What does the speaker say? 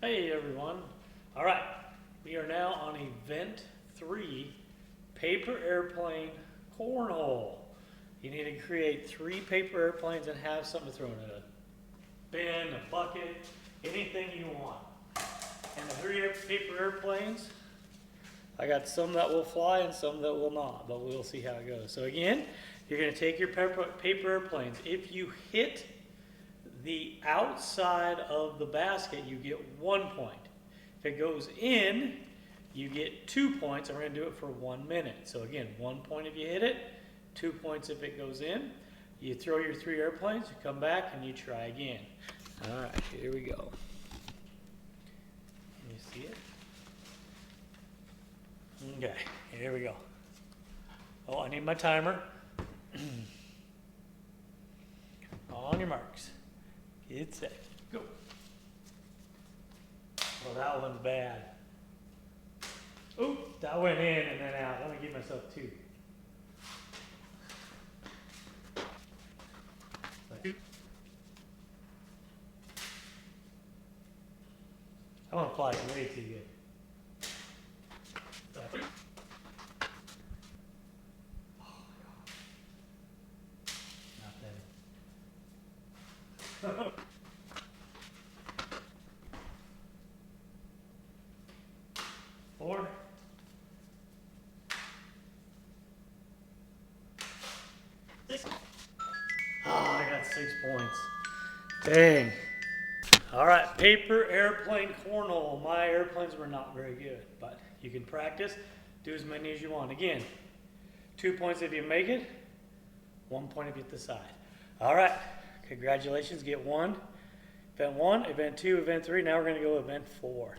Hey everyone. All right, we are now on event 3, paper airplane cornhole. You need to create 3 paper airplanes and have something to throw in a bin, a bucket, anything you want. And the 3 paper airplanes, I got some that will fly and some that will not, but we'll see how it goes. So again, you're going to take your paper airplanes. If you hit the outside of the basket, you get 1 point. If it goes in, you get 2 points, and we're going to do it for 1 minute. So again, 1 point if you hit it, 2 points if it goes in. You throw your 3 airplanes, you come back, and you try again. All right, here we go. Can you see it? Okay, here we go. Oh, I need my timer. On your marks. Get set. Go. Well, that one's bad. Oop, that went in and then out. Let me give myself 2. I want to fly way too good. Not that. 4. 6. Oh, I got 6 points. Dang. All right, paper airplane cornhole. My airplanes were not very good, but you can practice. Do as many as you want. Again, 2 points if you make it, 1 point if you hit the side. All right, congratulations. Get 1. Event 1, Event 2, Event 3. Now we're going to go Event 4.